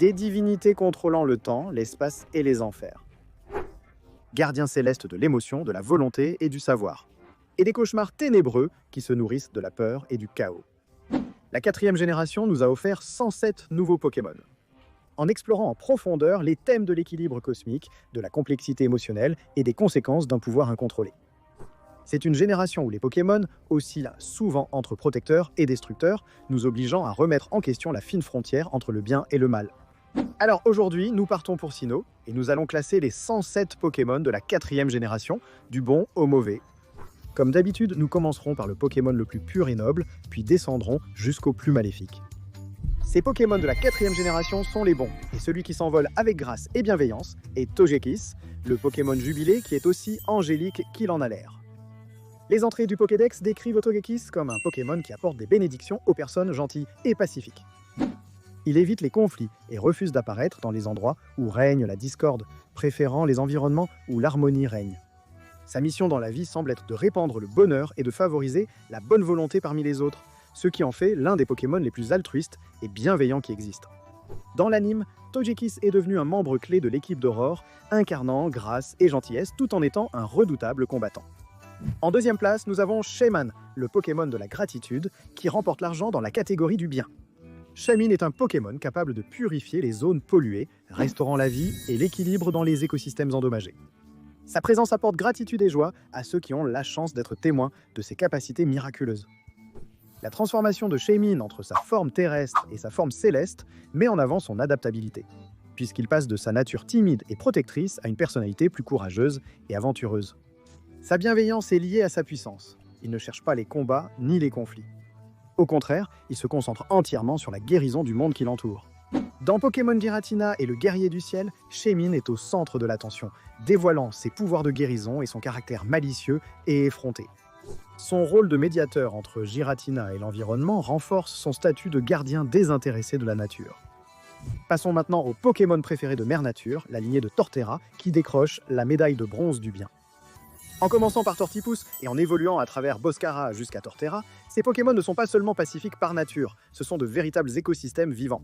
des divinités contrôlant le temps, l'espace et les enfers. Gardiens célestes de l'émotion, de la volonté et du savoir. Et des cauchemars ténébreux qui se nourrissent de la peur et du chaos. La 4e génération nous a offert 107 nouveaux Pokémon. En explorant en profondeur les thèmes de l'équilibre cosmique, de la complexité émotionnelle et des conséquences d'un pouvoir incontrôlé. C'est une génération où les Pokémon oscillent souvent entre protecteurs et destructeurs, nous obligeant à remettre en question la fine frontière entre le bien et le mal. Alors aujourd'hui, nous partons pour Sinnoh et nous allons classer les 107 Pokémon de la 4e génération, du bon au mauvais. Comme d'habitude, nous commencerons par le Pokémon le plus pur et noble, puis descendrons jusqu'au plus maléfique. Ces Pokémon de la 4e génération sont les bons, et celui qui s'envole avec grâce et bienveillance est Togekiss, le Pokémon jubilé qui est aussi angélique qu'il en a l'air. Les entrées du Pokédex décrivent Togekiss comme un Pokémon qui apporte des bénédictions aux personnes gentilles et pacifiques. Il évite les conflits et refuse d'apparaître dans les endroits où règne la discorde, préférant les environnements où l'harmonie règne. Sa mission dans la vie semble être de répandre le bonheur et de favoriser la bonne volonté parmi les autres, ce qui en fait l'un des Pokémon les plus altruistes et bienveillants qui existent. Dans l'anime, Togekiss est devenu un membre clé de l'équipe d'Aurore, incarnant grâce et gentillesse tout en étant un redoutable combattant. En 2e place, nous avons Shaymin, le Pokémon de la gratitude, qui remporte l'argent dans la catégorie du bien. Shaymin est un Pokémon capable de purifier les zones polluées, restaurant la vie et l'équilibre dans les écosystèmes endommagés. Sa présence apporte gratitude et joie à ceux qui ont la chance d'être témoins de ses capacités miraculeuses. La transformation de Shaymin entre sa forme terrestre et sa forme céleste met en avant son adaptabilité, puisqu'il passe de sa nature timide et protectrice à une personnalité plus courageuse et aventureuse. Sa bienveillance est liée à sa puissance. Il ne cherche pas les combats ni les conflits. Au contraire, il se concentre entièrement sur la guérison du monde qui l'entoure. Dans Pokémon Giratina et le guerrier du ciel, Shaymin est au centre de l'attention, dévoilant ses pouvoirs de guérison et son caractère malicieux et effronté. Son rôle de médiateur entre Giratina et l'environnement renforce son statut de gardien désintéressé de la nature. Passons maintenant au Pokémon préféré de Mère Nature, la lignée de Torterra, qui décroche la médaille de bronze du bien. En commençant par Tortipousse et en évoluant à travers Boscara jusqu'à Torterra, ces Pokémon ne sont pas seulement pacifiques par nature, ce sont de véritables écosystèmes vivants.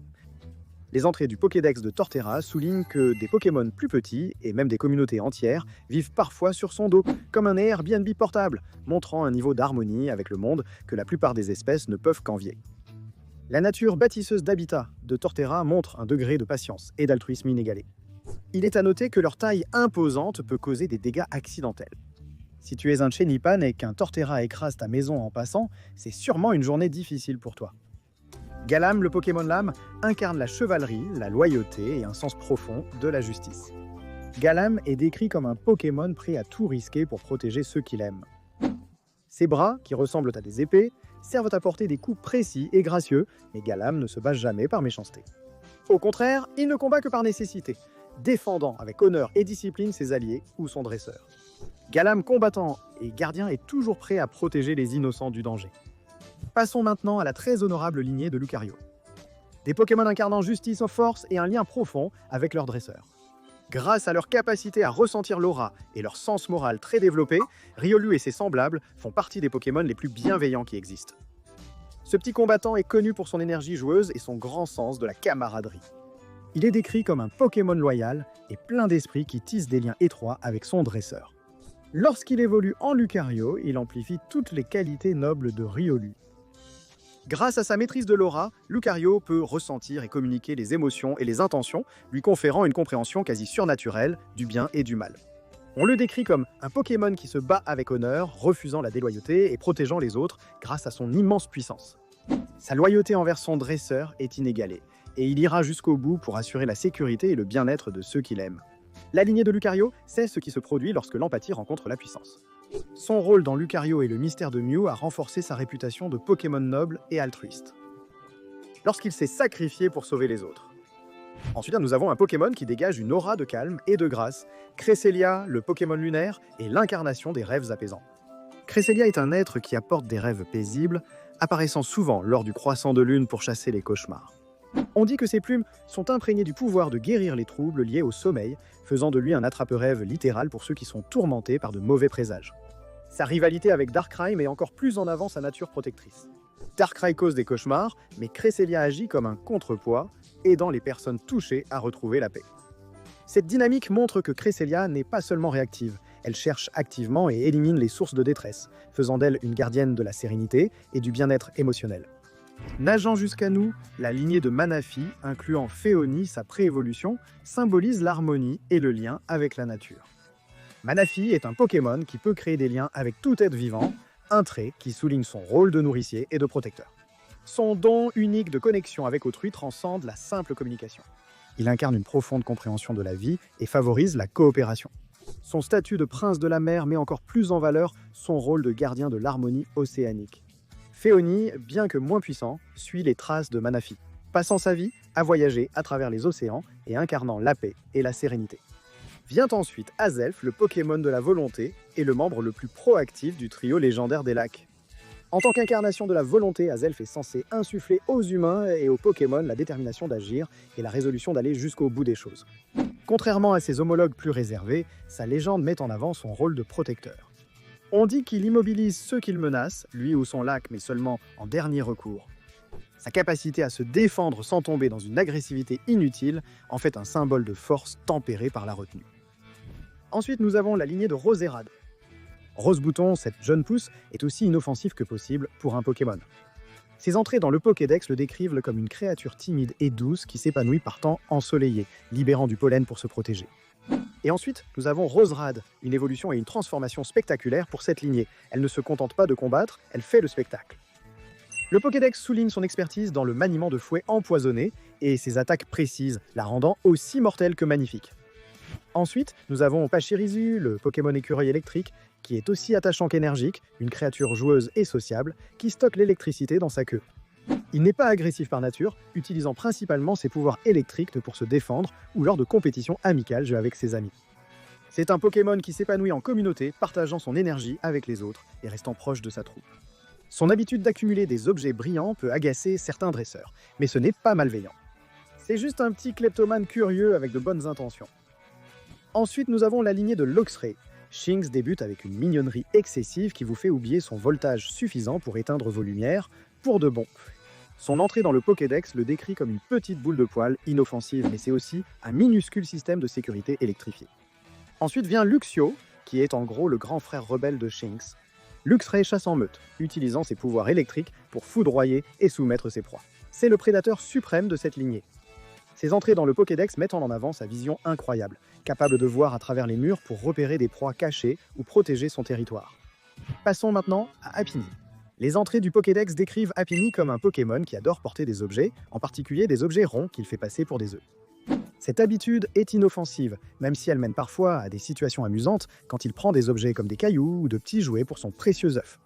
Les entrées du Pokédex de Torterra soulignent que des Pokémon plus petits, et même des communautés entières, vivent parfois sur son dos, comme un Airbnb portable, montrant un niveau d'harmonie avec le monde que la plupart des espèces ne peuvent qu'envier. La nature bâtisseuse d'habitat de Torterra montre un degré de patience et d'altruisme inégalé. Il est à noter que leur taille imposante peut causer des dégâts accidentels. Si tu es un Chenipan et qu'un Torterra écrase ta maison en passant, c'est sûrement une journée difficile pour toi. Galam, le Pokémon Lame, incarne la chevalerie, la loyauté et un sens profond de la justice. Galam est décrit comme un Pokémon prêt à tout risquer pour protéger ceux qu'il aime. Ses bras, qui ressemblent à des épées, servent à porter des coups précis et gracieux, mais Galam ne se bat jamais par méchanceté. Au contraire, il ne combat que par nécessité, défendant avec honneur et discipline ses alliés ou son dresseur. Galam, combattant et gardien, est toujours prêt à protéger les innocents du danger. Passons maintenant à la très honorable lignée de Lucario. Des Pokémon incarnant justice, force et un lien profond avec leur dresseur. Grâce à leur capacité à ressentir l'aura et leur sens moral très développé, Riolu et ses semblables font partie des Pokémon les plus bienveillants qui existent. Ce petit combattant est connu pour son énergie joueuse et son grand sens de la camaraderie. Il est décrit comme un Pokémon loyal et plein d'esprit qui tisse des liens étroits avec son dresseur. Lorsqu'il évolue en Lucario, il amplifie toutes les qualités nobles de Riolu. Grâce à sa maîtrise de l'aura, Lucario peut ressentir et communiquer les émotions et les intentions, lui conférant une compréhension quasi surnaturelle du bien et du mal. On le décrit comme un Pokémon qui se bat avec honneur, refusant la déloyauté et protégeant les autres grâce à son immense puissance. Sa loyauté envers son dresseur est inégalée, et il ira jusqu'au bout pour assurer la sécurité et le bien-être de ceux qu'il aime. La lignée de Lucario, c'est ce qui se produit lorsque l'empathie rencontre la puissance. Son rôle dans Lucario et le mystère de Mew a renforcé sa réputation de Pokémon noble et altruiste, lorsqu'il s'est sacrifié pour sauver les autres. Ensuite, nous avons un Pokémon qui dégage une aura de calme et de grâce. Cresselia, le Pokémon lunaire, est l'incarnation des rêves apaisants. Cresselia est un être qui apporte des rêves paisibles, apparaissant souvent lors du croissant de lune pour chasser les cauchemars. On dit que ses plumes sont imprégnées du pouvoir de guérir les troubles liés au sommeil, faisant de lui un attrape-rêve littéral pour ceux qui sont tourmentés par de mauvais présages. Sa rivalité avec Darkrai met encore plus en avant sa nature protectrice. Darkrai cause des cauchemars, mais Cresselia agit comme un contrepoids, aidant les personnes touchées à retrouver la paix. Cette dynamique montre que Cresselia n'est pas seulement réactive, elle cherche activement et élimine les sources de détresse, faisant d'elle une gardienne de la sérénité et du bien-être émotionnel. Nageant jusqu'à nous, la lignée de Manaphy, incluant Féonie, sa préévolution, symbolise l'harmonie et le lien avec la nature. Manaphy est un Pokémon qui peut créer des liens avec tout être vivant, un trait qui souligne son rôle de nourricier et de protecteur. Son don unique de connexion avec autrui transcende la simple communication. Il incarne une profonde compréhension de la vie et favorise la coopération. Son statut de prince de la mer met encore plus en valeur son rôle de gardien de l'harmonie océanique. Féonie, bien que moins puissant, suit les traces de Manaphy, passant sa vie à voyager à travers les océans et incarnant la paix et la sérénité. Vient ensuite Azelf, le Pokémon de la volonté, et le membre le plus proactif du trio légendaire des lacs. En tant qu'incarnation de la volonté, Azelf est censé insuffler aux humains et aux Pokémon la détermination d'agir et la résolution d'aller jusqu'au bout des choses. Contrairement à ses homologues plus réservés, sa légende met en avant son rôle de protecteur. On dit qu'il immobilise ceux qu'il menace, lui ou son lac, mais seulement en dernier recours. Sa capacité à se défendre sans tomber dans une agressivité inutile en fait un symbole de force tempéré par la retenue. Ensuite, nous avons la lignée de Roserade. Rose-Bouton, cette jeune pousse, est aussi inoffensive que possible pour un Pokémon. Ses entrées dans le Pokédex le décrivent comme une créature timide et douce qui s'épanouit par temps ensoleillé, libérant du pollen pour se protéger. Et ensuite, nous avons Roserade, une évolution et une transformation spectaculaire pour cette lignée. Elle ne se contente pas de combattre, elle fait le spectacle. Le Pokédex souligne son expertise dans le maniement de fouets empoisonnés et ses attaques précises, la rendant aussi mortelle que magnifique. Ensuite, nous avons Pachirisu, le Pokémon écureuil électrique, qui est aussi attachant qu'énergique, une créature joueuse et sociable, qui stocke l'électricité dans sa queue. Il n'est pas agressif par nature, utilisant principalement ses pouvoirs électriques pour se défendre ou lors de compétitions amicales avec ses amis. C'est un Pokémon qui s'épanouit en communauté, partageant son énergie avec les autres et restant proche de sa troupe. Son habitude d'accumuler des objets brillants peut agacer certains dresseurs, mais ce n'est pas malveillant. C'est juste un petit kleptomane curieux avec de bonnes intentions. Ensuite, nous avons la lignée de Luxray. Shinx débute avec une mignonnerie excessive qui vous fait oublier son voltage suffisant pour éteindre vos lumières, pour de bon. Son entrée dans le Pokédex le décrit comme une petite boule de poil inoffensive, mais c'est aussi un minuscule système de sécurité électrifié. Ensuite vient Luxio, qui est en gros le grand frère rebelle de Shinx. Luxray chasse en meute, utilisant ses pouvoirs électriques pour foudroyer et soumettre ses proies. C'est le prédateur suprême de cette lignée. Ses entrées dans le Pokédex mettent en avant sa vision incroyable, capable de voir à travers les murs pour repérer des proies cachées ou protéger son territoire. Passons maintenant à Happiny. Les entrées du Pokédex décrivent Happiny comme un Pokémon qui adore porter des objets, en particulier des objets ronds qu'il fait passer pour des œufs. Cette habitude est inoffensive, même si elle mène parfois à des situations amusantes quand il prend des objets comme des cailloux ou de petits jouets pour son précieux œuf.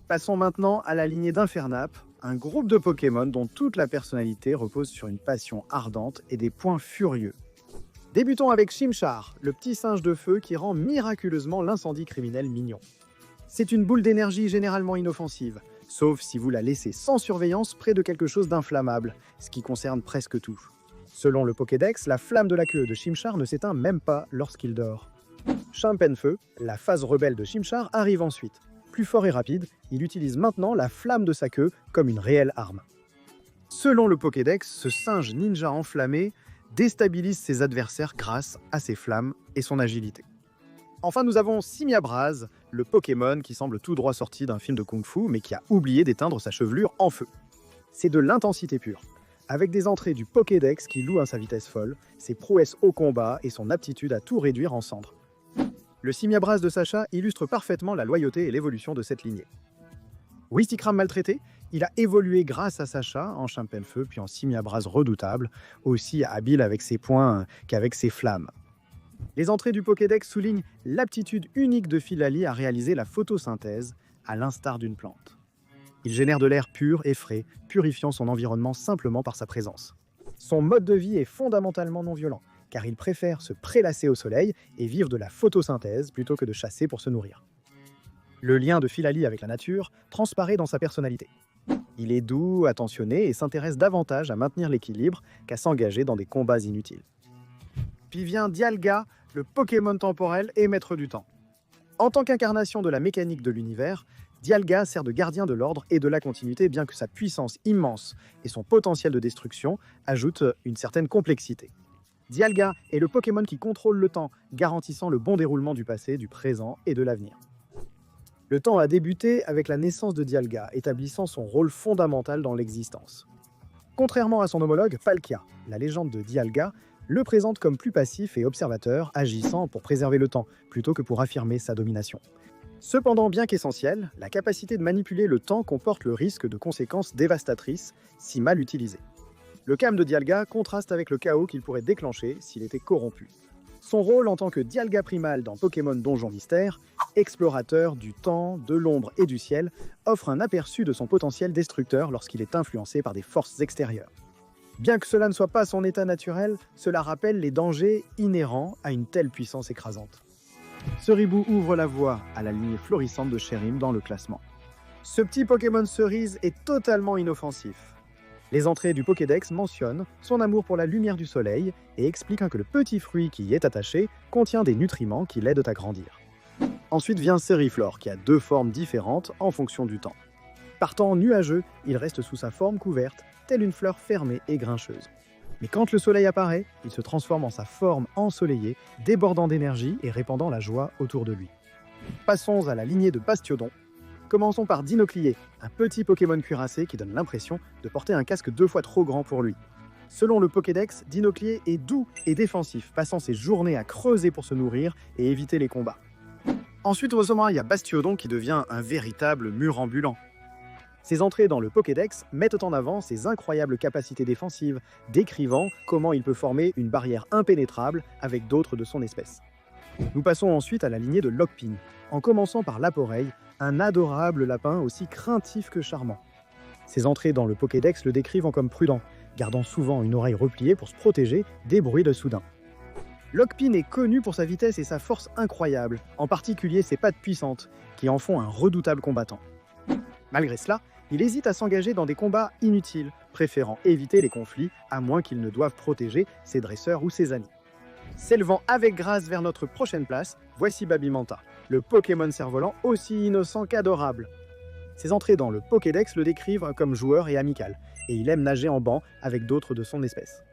Passons maintenant à la lignée d'Infernape, un groupe de Pokémon dont toute la personnalité repose sur une passion ardente et des points furieux. Débutons avec Chimchar, le petit singe de feu qui rend miraculeusement l'incendie criminel mignon. C'est une boule d'énergie généralement inoffensive, sauf si vous la laissez sans surveillance près de quelque chose d'inflammable, ce qui concerne presque tout. Selon le Pokédex, la flamme de la queue de Chimchar ne s'éteint même pas lorsqu'il dort. Chimpenfeu, la phase rebelle de Chimchar, arrive ensuite. Plus fort et rapide, il utilise maintenant la flamme de sa queue comme une réelle arme. Selon le Pokédex, ce singe ninja enflammé déstabilise ses adversaires grâce à ses flammes et son agilité. Enfin, nous avons Simiabraz, le Pokémon qui semble tout droit sorti d'un film de Kung-Fu, mais qui a oublié d'éteindre sa chevelure en feu. C'est de l'intensité pure, avec des entrées du Pokédex qui louent à sa vitesse folle, ses prouesses au combat et son aptitude à tout réduire en cendres. Le Simiabraz de Sacha illustre parfaitement la loyauté et l'évolution de cette lignée. Wistikram maltraité, il a évolué grâce à Sacha en Chimpenfeu puis en Simiabraz redoutable, aussi habile avec ses poings qu'avec ses flammes. Les entrées du Pokédex soulignent l'aptitude unique de Philali à réaliser la photosynthèse, à l'instar d'une plante. Il génère de l'air pur et frais, purifiant son environnement simplement par sa présence. Son mode de vie est fondamentalement non violent, car il préfère se prélasser au soleil et vivre de la photosynthèse plutôt que de chasser pour se nourrir. Le lien de Philali avec la nature transparaît dans sa personnalité. Il est doux, attentionné et s'intéresse davantage à maintenir l'équilibre qu'à s'engager dans des combats inutiles. Puis vient Dialga, le Pokémon temporel et maître du temps. En tant qu'incarnation de la mécanique de l'univers, Dialga sert de gardien de l'ordre et de la continuité, bien que sa puissance immense et son potentiel de destruction ajoutent une certaine complexité. Dialga est le Pokémon qui contrôle le temps, garantissant le bon déroulement du passé, du présent et de l'avenir. Le temps a débuté avec la naissance de Dialga, établissant son rôle fondamental dans l'existence. Contrairement à son homologue, Palkia, la légende de Dialga le présente comme plus passif et observateur, agissant pour préserver le temps, plutôt que pour affirmer sa domination. Cependant, bien qu'essentielle, la capacité de manipuler le temps comporte le risque de conséquences dévastatrices si mal utilisées. Le calme de Dialga contraste avec le chaos qu'il pourrait déclencher s'il était corrompu. Son rôle en tant que Dialga primal dans Pokémon Donjon Mystère, explorateur du temps, de l'ombre et du ciel, offre un aperçu de son potentiel destructeur lorsqu'il est influencé par des forces extérieures. Bien que cela ne soit pas son état naturel, cela rappelle les dangers inhérents à une telle puissance écrasante. Ceribou ouvre la voie à la lignée florissante de Cherim dans le classement. Ce petit Pokémon cerise est totalement inoffensif. Les entrées du Pokédex mentionnent son amour pour la lumière du soleil et expliquent que le petit fruit qui y est attaché contient des nutriments qui l'aident à grandir. Ensuite vient Ceriflore, qui a deux formes différentes en fonction du temps. Partant nuageux, il reste sous sa forme couverte, telle une fleur fermée et grincheuse. Mais quand le soleil apparaît, il se transforme en sa forme ensoleillée, débordant d'énergie et répandant la joie autour de lui. Passons à la lignée de Bastiodon. Commençons par Dinoclier, un petit Pokémon cuirassé qui donne l'impression de porter un casque 2 fois trop grand pour lui. Selon le Pokédex, Dinoclier est doux et défensif, passant ses journées à creuser pour se nourrir et éviter les combats. Ensuite, au sommet, il y a Bastiodon qui devient un véritable mur ambulant. Ses entrées dans le Pokédex mettent en avant ses incroyables capacités défensives, décrivant comment il peut former une barrière impénétrable avec d'autres de son espèce. Nous passons ensuite à la lignée de Lockpin, en commençant par Laporeille, un adorable lapin aussi craintif que charmant. Ses entrées dans le Pokédex le décrivent comme prudent, gardant souvent une oreille repliée pour se protéger des bruits de soudain. Lockpin est connu pour sa vitesse et sa force incroyable, en particulier ses pattes puissantes, qui en font un redoutable combattant. Malgré cela, il hésite à s'engager dans des combats inutiles, préférant éviter les conflits à moins qu'il ne doive protéger ses dresseurs ou ses amis. S'élevant avec grâce vers notre prochaine place, voici Babimanta, le Pokémon cerf-volant aussi innocent qu'adorable. Ses entrées dans le Pokédex le décrivent comme joueur et amical, et il aime nager en banc avec d'autres de son espèce.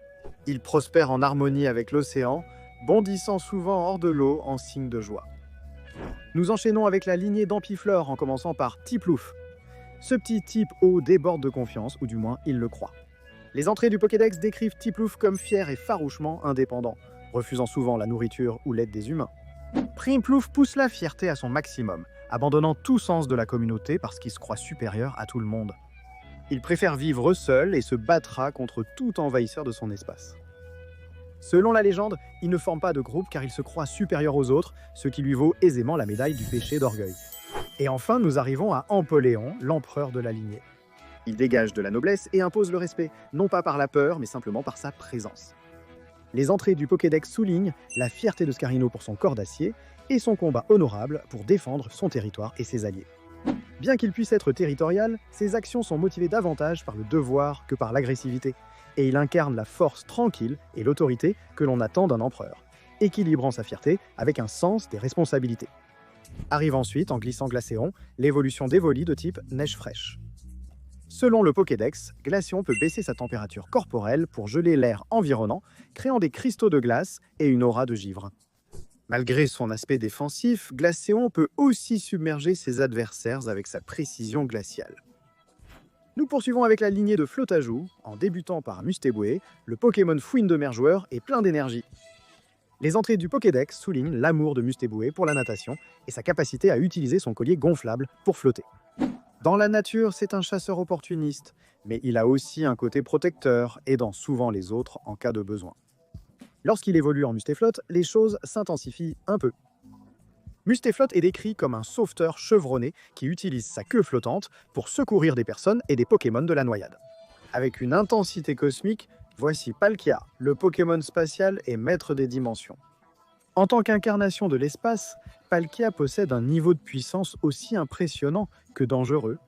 Il prospère en harmonie avec l'océan, bondissant souvent hors de l'eau en signe de joie. Nous enchaînons avec la lignée d'Ampiflore en commençant par Tiplouf. Ce petit type eau déborde de confiance, ou du moins il le croit. Les entrées du Pokédex décrivent Tiplouf comme fier et farouchement indépendant, refusant souvent la nourriture ou l'aide des humains. Primplouf pousse la fierté à son maximum, abandonnant tout sens de la communauté parce qu'il se croit supérieur à tout le monde. Il préfère vivre seul et se battra contre tout envahisseur de son espace. Selon la légende, il ne forme pas de groupe car il se croit supérieur aux autres, ce qui lui vaut aisément la médaille du péché d'orgueil. Et enfin, nous arrivons à Empoléon, l'empereur de la lignée. Il dégage de la noblesse et impose le respect, non pas par la peur, mais simplement par sa présence. Les entrées du Pokédex soulignent la fierté de Scarino pour son corps d'acier et son combat honorable pour défendre son territoire et ses alliés. Bien qu'il puisse être territorial, ses actions sont motivées davantage par le devoir que par l'agressivité, et il incarne la force tranquille et l'autorité que l'on attend d'un empereur, équilibrant sa fierté avec un sens des responsabilités. Arrive ensuite, en glissant Glaceon, l'évolution d'Evoli de type neige fraîche. Selon le Pokédex, Glaceon peut baisser sa température corporelle pour geler l'air environnant, créant des cristaux de glace et une aura de givre. Malgré son aspect défensif, Glaceon peut aussi submerger ses adversaires avec sa précision glaciale. Nous poursuivons avec la lignée de Flotajou, en débutant par Mustéboué, le Pokémon fouine de mer joueur et plein d'énergie. Les entrées du Pokédex soulignent l'amour de Mustéboué pour la natation et sa capacité à utiliser son collier gonflable pour flotter. Dans la nature, c'est un chasseur opportuniste, mais il a aussi un côté protecteur, aidant souvent les autres en cas de besoin. Lorsqu'il évolue en Mustéflotte, les choses s'intensifient un peu. Mustéflotte est décrit comme un sauveteur chevronné qui utilise sa queue flottante pour secourir des personnes et des Pokémon de la noyade. Avec une intensité cosmique, voici Palkia, le Pokémon spatial et maître des dimensions. En tant qu'incarnation de l'espace, Palkia possède un niveau de puissance aussi impressionnant que dangereux.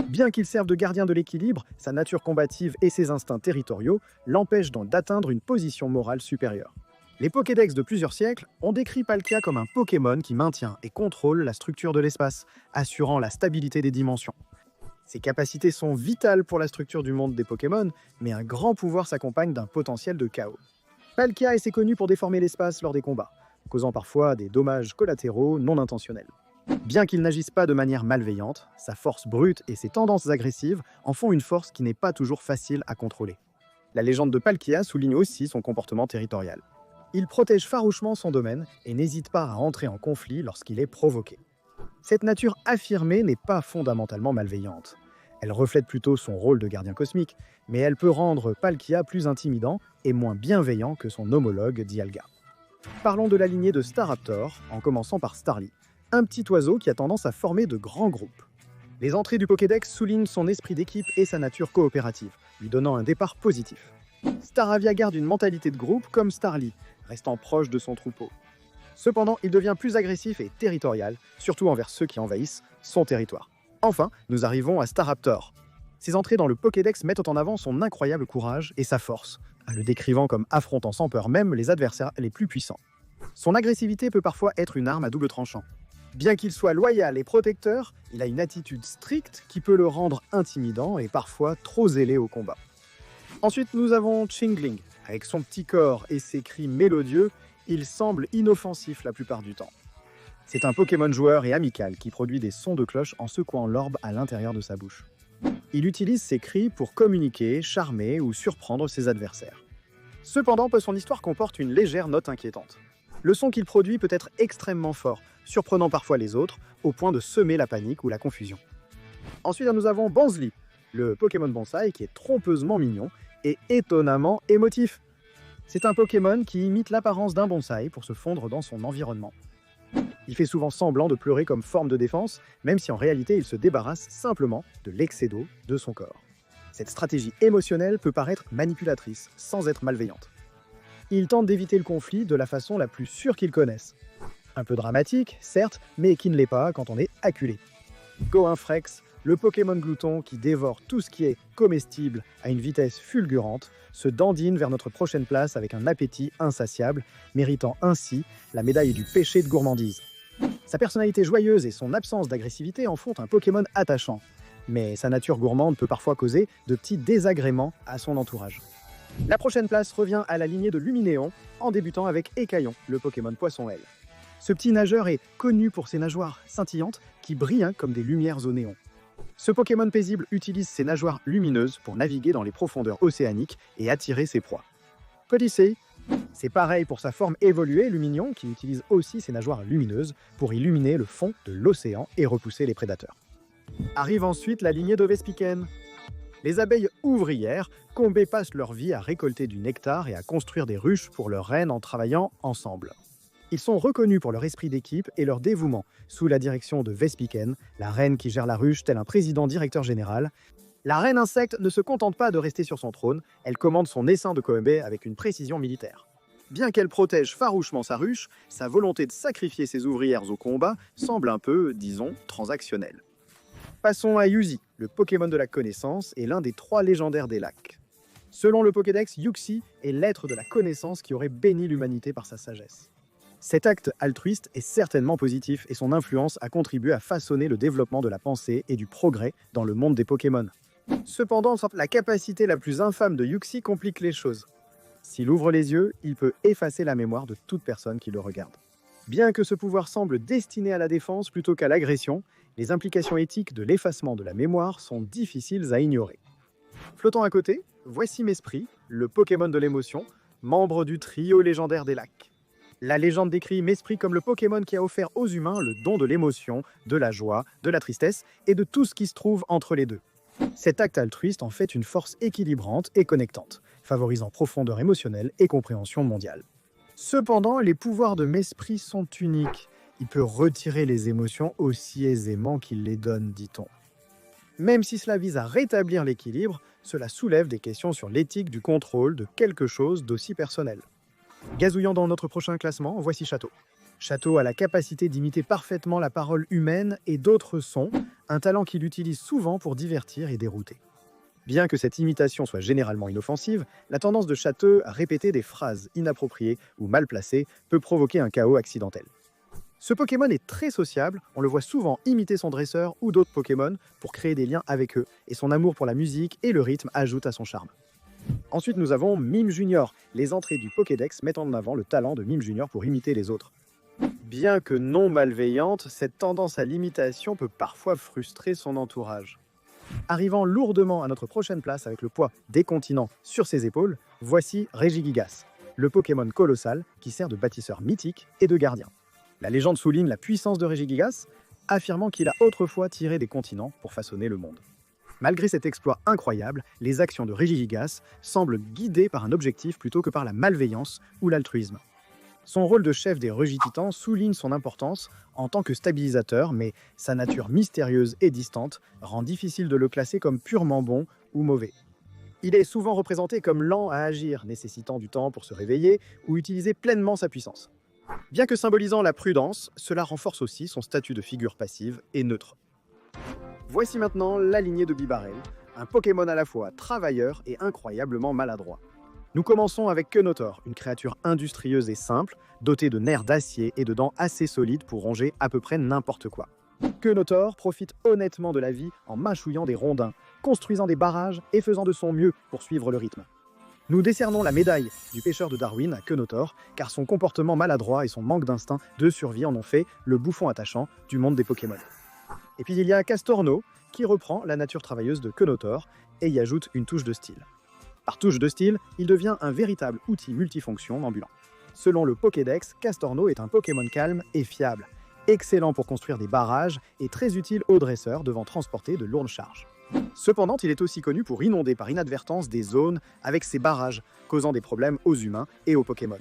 Bien qu'il serve de gardien de l'équilibre, sa nature combative et ses instincts territoriaux l'empêchent donc d'atteindre une position morale supérieure. Les Pokédex de plusieurs siècles ont décrit Palkia comme un Pokémon qui maintient et contrôle la structure de l'espace, assurant la stabilité des dimensions. Ses capacités sont vitales pour la structure du monde des Pokémon, mais un grand pouvoir s'accompagne d'un potentiel de chaos. Palkia est connu pour déformer l'espace lors des combats, causant parfois des dommages collatéraux non intentionnels. Bien qu'il n'agisse pas de manière malveillante, sa force brute et ses tendances agressives en font une force qui n'est pas toujours facile à contrôler. La légende de Palkia souligne aussi son comportement territorial. Il protège farouchement son domaine et n'hésite pas à entrer en conflit lorsqu'il est provoqué. Cette nature affirmée n'est pas fondamentalement malveillante. Elle reflète plutôt son rôle de gardien cosmique, mais elle peut rendre Palkia plus intimidant et moins bienveillant que son homologue Dialga. Parlons de la lignée de Staraptor, en commençant par Starly, un petit oiseau qui a tendance à former de grands groupes. Les entrées du Pokédex soulignent son esprit d'équipe et sa nature coopérative, lui donnant un départ positif. Staravia garde une mentalité de groupe comme Starly, restant proche de son troupeau. Cependant, il devient plus agressif et territorial, surtout envers ceux qui envahissent son territoire. Enfin, nous arrivons à Staraptor. Ses entrées dans le Pokédex mettent en avant son incroyable courage et sa force, le décrivant comme affrontant sans peur même les adversaires les plus puissants. Son agressivité peut parfois être une arme à double tranchant. Bien qu'il soit loyal et protecteur, il a une attitude stricte qui peut le rendre intimidant et parfois trop zélé au combat. Ensuite, nous avons Chingling. Avec son petit corps et ses cris mélodieux, il semble inoffensif la plupart du temps. C'est un Pokémon joueur et amical qui produit des sons de cloche en secouant l'orbe à l'intérieur de sa bouche. Il utilise ses cris pour communiquer, charmer ou surprendre ses adversaires. Cependant, son histoire comporte une légère note inquiétante. Le son qu'il produit peut être extrêmement fort, surprenant parfois les autres, au point de semer la panique ou la confusion. Ensuite, nous avons Bonsly, le Pokémon Bonsaï qui est trompeusement mignon et étonnamment émotif. C'est un Pokémon qui imite l'apparence d'un bonsaï pour se fondre dans son environnement. Il fait souvent semblant de pleurer comme forme de défense, même si en réalité il se débarrasse simplement de l'excès d'eau de son corps. Cette stratégie émotionnelle peut paraître manipulatrice, sans être malveillante. Il tente d'éviter le conflit de la façon la plus sûre qu'il connaisse. Un peu dramatique, certes, mais qui ne l'est pas quand on est acculé. Goinfrex, le Pokémon glouton qui dévore tout ce qui est comestible à une vitesse fulgurante, se dandine vers notre prochaine place avec un appétit insatiable, méritant ainsi la médaille du péché de gourmandise. Sa personnalité joyeuse et son absence d'agressivité en font un Pokémon attachant, mais sa nature gourmande peut parfois causer de petits désagréments à son entourage. La prochaine place revient à la lignée de Luminéon, en débutant avec Écaillon, le Pokémon poisson-aile. Ce petit nageur est connu pour ses nageoires scintillantes qui brillent comme des lumières au néon. Ce Pokémon paisible utilise ses nageoires lumineuses pour naviguer dans les profondeurs océaniques et attirer ses proies. Petit, c'est pareil pour sa forme évoluée, Luminion, qui utilise aussi ses nageoires lumineuses pour illuminer le fond de l'océan et repousser les prédateurs. Arrive ensuite la lignée de Vespiquen. Les abeilles ouvrières, Combé passent leur vie à récolter du nectar et à construire des ruches pour leur reine en travaillant ensemble. Ils sont reconnus pour leur esprit d'équipe et leur dévouement, sous la direction de Vespiquen, la reine qui gère la ruche tel un président directeur général. La reine insecte ne se contente pas de rester sur son trône, elle commande son essaim de Combé avec une précision militaire. Bien qu'elle protège farouchement sa ruche, sa volonté de sacrifier ses ouvrières au combat semble un peu, disons, transactionnelle. Passons à Yuzi, le Pokémon de la connaissance et l'un des 3 légendaires des lacs. Selon le Pokédex, Yuxi est l'être de la connaissance qui aurait béni l'humanité par sa sagesse. Cet acte altruiste est certainement positif et son influence a contribué à façonner le développement de la pensée et du progrès dans le monde des Pokémon. Cependant, la capacité la plus infâme de Yuxi complique les choses. S'il ouvre les yeux, il peut effacer la mémoire de toute personne qui le regarde. Bien que ce pouvoir semble destiné à la défense plutôt qu'à l'agression, les implications éthiques de l'effacement de la mémoire sont difficiles à ignorer. Flottant à côté, voici Mesprit, le Pokémon de l'émotion, membre du trio légendaire des lacs. La légende décrit Mesprit comme le Pokémon qui a offert aux humains le don de l'émotion, de la joie, de la tristesse et de tout ce qui se trouve entre les deux. Cet acte altruiste en fait une force équilibrante et connectante, favorisant profondeur émotionnelle et compréhension mondiale. Cependant, les pouvoirs de Mesprit sont uniques. Il peut retirer les émotions aussi aisément qu'il les donne, dit-on. Même si cela vise à rétablir l'équilibre, cela soulève des questions sur l'éthique du contrôle de quelque chose d'aussi personnel. Gazouillant dans notre prochain classement, voici Château. Château a la capacité d'imiter parfaitement la parole humaine et d'autres sons, un talent qu'il utilise souvent pour divertir et dérouter. Bien que cette imitation soit généralement inoffensive, la tendance de Chateux à répéter des phrases inappropriées ou mal placées peut provoquer un chaos accidentel. Ce Pokémon est très sociable, on le voit souvent imiter son dresseur ou d'autres Pokémon pour créer des liens avec eux, et son amour pour la musique et le rythme ajoute à son charme. Ensuite, nous avons Mime Junior. Les entrées du Pokédex mettent en avant le talent de Mime Junior pour imiter les autres. Bien que non malveillante, cette tendance à l'imitation peut parfois frustrer son entourage. Arrivant lourdement à notre prochaine place avec le poids des continents sur ses épaules, voici Regigigas, le Pokémon colossal qui sert de bâtisseur mythique et de gardien. La légende souligne la puissance de Regigigas, affirmant qu'il a autrefois tiré des continents pour façonner le monde. Malgré cet exploit incroyable, les actions de Regigigas semblent guidées par un objectif plutôt que par la malveillance ou l'altruisme. Son rôle de chef des Regititans souligne son importance en tant que stabilisateur, mais sa nature mystérieuse et distante rend difficile de le classer comme purement bon ou mauvais. Il est souvent représenté comme lent à agir, nécessitant du temps pour se réveiller ou utiliser pleinement sa puissance. Bien que symbolisant la prudence, cela renforce aussi son statut de figure passive et neutre. Voici maintenant la lignée de Bibarel, un Pokémon à la fois travailleur et incroyablement maladroit. Nous commençons avec Kenotor, une créature industrieuse et simple, dotée de nerfs d'acier et de dents assez solides pour ronger à peu près n'importe quoi. Kenotor profite honnêtement de la vie en mâchouillant des rondins, construisant des barrages et faisant de son mieux pour suivre le rythme. Nous décernons la médaille du pêcheur de Darwin à Kenotor, car son comportement maladroit et son manque d'instinct de survie en ont fait le bouffon attachant du monde des Pokémon. Et puis il y a Castorno, qui reprend la nature travailleuse de Kenotor et y ajoute une touche de style. Par touche de style, il devient un véritable outil multifonction ambulant. Selon le Pokédex, Castorno est un Pokémon calme et fiable, excellent pour construire des barrages et très utile aux dresseurs devant transporter de lourdes charges. Cependant, il est aussi connu pour inonder par inadvertance des zones avec ses barrages, causant des problèmes aux humains et aux Pokémon.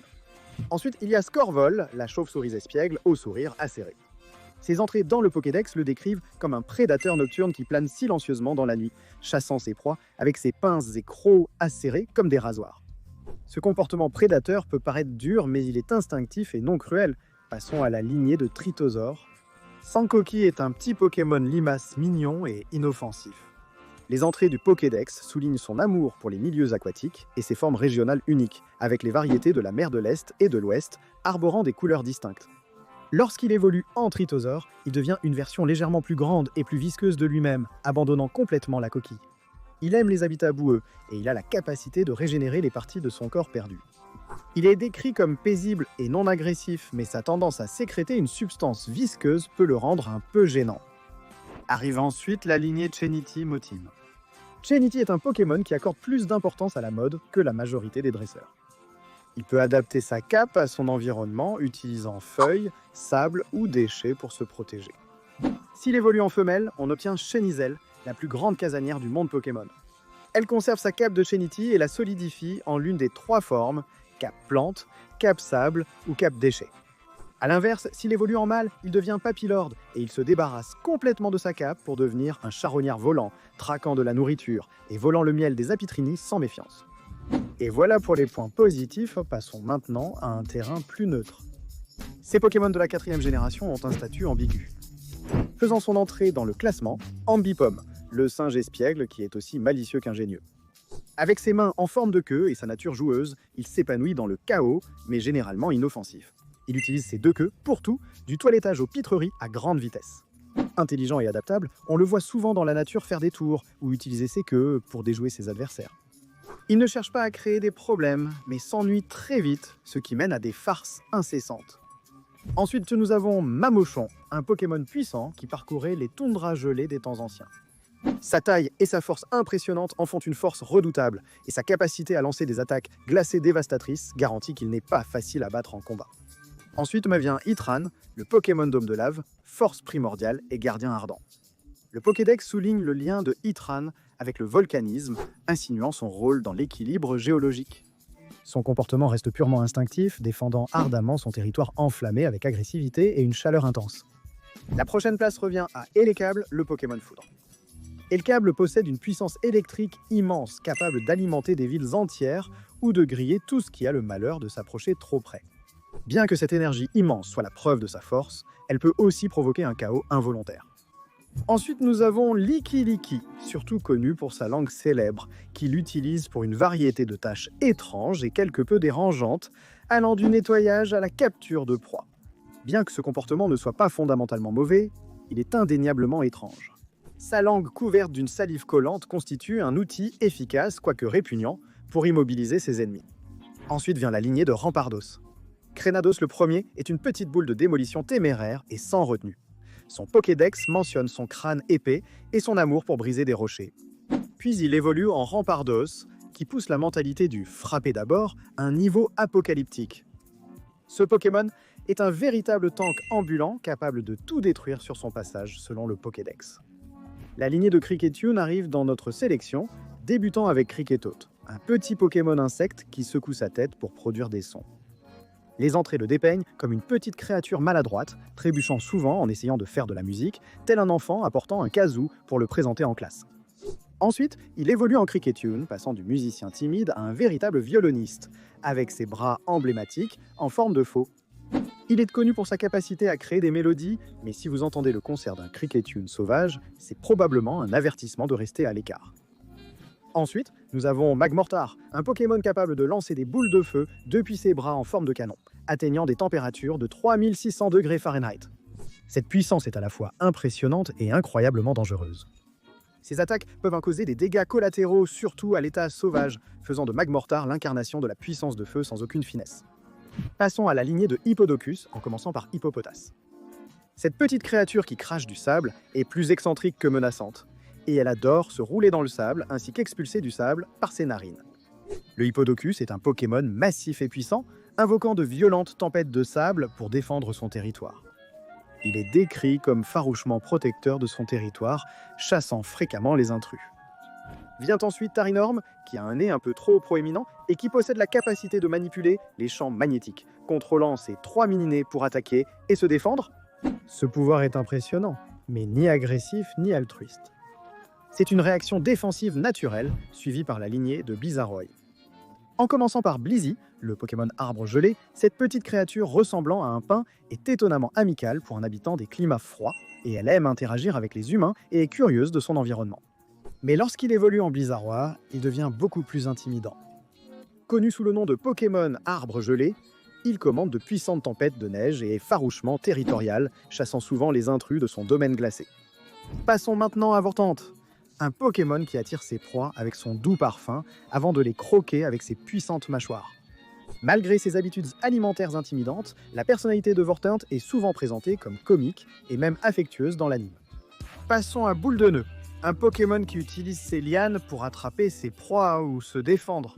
Ensuite, il y a Scorvol, la chauve-souris espiègle au sourire acéré. Ses entrées dans le Pokédex le décrivent comme un prédateur nocturne qui plane silencieusement dans la nuit, chassant ses proies avec ses pinces et crocs acérés comme des rasoirs. Ce comportement prédateur peut paraître dur, mais il est instinctif et non cruel. Passons à la lignée de Tritosor. Sankoki est un petit Pokémon limace mignon et inoffensif. Les entrées du Pokédex soulignent son amour pour les milieux aquatiques et ses formes régionales uniques, avec les variétés de la mer de l'Est et de l'Ouest, arborant des couleurs distinctes. Lorsqu'il évolue en Tritosor, il devient une version légèrement plus grande et plus visqueuse de lui-même, abandonnant complètement la coquille. Il aime les habitats boueux et il a la capacité de régénérer les parties de son corps perdues. Il est décrit comme paisible et non agressif, mais sa tendance à sécréter une substance visqueuse peut le rendre un peu gênant. Arrive ensuite la lignée Trinity Motim. Trinity est un Pokémon qui accorde plus d'importance à la mode que la majorité des dresseurs. Il peut adapter sa cape à son environnement, utilisant feuilles, sable ou déchets pour se protéger. S'il évolue en femelle, on obtient Chenizel, la plus grande casanière du monde Pokémon. Elle conserve sa cape de Trinity et la solidifie en l'une des 3 formes, cape plante, cape sable ou cape déchet. A l'inverse, s'il évolue en mâle, il devient Papillord et il se débarrasse complètement de sa cape pour devenir un charognard volant, traquant de la nourriture et volant le miel des Apitrini sans méfiance. Et voilà pour les points positifs, passons maintenant à un terrain plus neutre. Ces Pokémon de la 4e génération ont un statut ambigu. Faisant son entrée dans le classement, Ambipom, le singe espiègle qui est aussi malicieux qu'ingénieux. Avec ses mains en forme de queue et sa nature joueuse, il s'épanouit dans le chaos, mais généralement inoffensif. Il utilise ses 2 queues pour tout, du toilettage aux pitreries à grande vitesse. Intelligent et adaptable, on le voit souvent dans la nature faire des tours ou utiliser ses queues pour déjouer ses adversaires. Il ne cherche pas à créer des problèmes, mais s'ennuie très vite, ce qui mène à des farces incessantes. Ensuite, nous avons Mamochon, un Pokémon puissant qui parcourait les toundras gelées des temps anciens. Sa taille et sa force impressionnante en font une force redoutable, et sa capacité à lancer des attaques glacées dévastatrices garantit qu'il n'est pas facile à battre en combat. Ensuite vient Heatran, le Pokémon d'Homme de Lave, force primordiale et gardien ardent. Le Pokédex souligne le lien de Heatran avec le volcanisme, insinuant son rôle dans l'équilibre géologique. Son comportement reste purement instinctif, défendant ardemment son territoire enflammé avec agressivité et une chaleur intense. La prochaine place revient à Elekable, le Pokémon Foudre. Elekable possède une puissance électrique immense, capable d'alimenter des villes entières ou de griller tout ce qui a le malheur de s'approcher trop près. Bien que cette énergie immense soit la preuve de sa force, elle peut aussi provoquer un chaos involontaire. Ensuite, nous avons Lickilicky, surtout connu pour sa langue célèbre, qui l'utilise pour une variété de tâches étranges et quelque peu dérangeantes, allant du nettoyage à la capture de proies. Bien que ce comportement ne soit pas fondamentalement mauvais, il est indéniablement étrange. Sa langue couverte d'une salive collante constitue un outil efficace, quoique répugnant, pour immobiliser ses ennemis. Ensuite vient la lignée de Rampardos. Crénados le premier est une petite boule de démolition téméraire et sans retenue. Son Pokédex mentionne son crâne épais et son amour pour briser des rochers. Puis il évolue en Rampardos, qui pousse la mentalité du frapper d'abord à un niveau apocalyptique. Ce Pokémon est un véritable tank ambulant capable de tout détruire sur son passage selon le Pokédex. La lignée de Kricketune arrive dans notre sélection, débutant avec Krikettot, un petit Pokémon insecte qui secoue sa tête pour produire des sons. Les entrées le dépeignent comme une petite créature maladroite, trébuchant souvent en essayant de faire de la musique, tel un enfant apportant un kazoo pour le présenter en classe. Ensuite, il évolue en Kricketune, passant du musicien timide à un véritable violoniste, avec ses bras emblématiques en forme de faux. Il est connu pour sa capacité à créer des mélodies, mais si vous entendez le concert d'un Kricketune sauvage, c'est probablement un avertissement de rester à l'écart. Ensuite, nous avons Magmortar, un Pokémon capable de lancer des boules de feu depuis ses bras en forme de canon, atteignant des températures de 3600 degrés Fahrenheit. Cette puissance est à la fois impressionnante et incroyablement dangereuse. Ces attaques peuvent causer des dégâts collatéraux, surtout à l'état sauvage, faisant de Magmortar l'incarnation de la puissance de feu sans aucune finesse. Passons à la lignée de Hippodocus, en commençant par Hippopotas. Cette petite créature qui crache du sable est plus excentrique que menaçante, et elle adore se rouler dans le sable ainsi qu'expulser du sable par ses narines. Le Hippodocus est un Pokémon massif et puissant, invoquant de violentes tempêtes de sable pour défendre son territoire. Il est décrit comme farouchement protecteur de son territoire, chassant fréquemment les intrus. Vient ensuite Tarinorm, qui a un nez un peu trop proéminent et qui possède la capacité de manipuler les champs magnétiques, contrôlant ses 3 mini-nez pour attaquer et se défendre. Ce pouvoir est impressionnant, mais ni agressif ni altruiste. C'est une réaction défensive naturelle, suivie par la lignée de Blizzardroy. En commençant par Blizzy, le Pokémon arbre gelé, cette petite créature ressemblant à un pin est étonnamment amicale pour un habitant des climats froids, et elle aime interagir avec les humains et est curieuse de son environnement. Mais lorsqu'il évolue en Blizzardroy, il devient beaucoup plus intimidant. Connu sous le nom de Pokémon arbre gelé, il commande de puissantes tempêtes de neige et est farouchement territorial, chassant souvent les intrus de son domaine glacé. Passons maintenant à Vortante, un Pokémon qui attire ses proies avec son doux parfum avant de les croquer avec ses puissantes mâchoires. Malgré ses habitudes alimentaires intimidantes, la personnalité de Vortante est souvent présentée comme comique et même affectueuse dans l'anime. Passons à Boule de Nœud, un Pokémon qui utilise ses lianes pour attraper ses proies ou se défendre.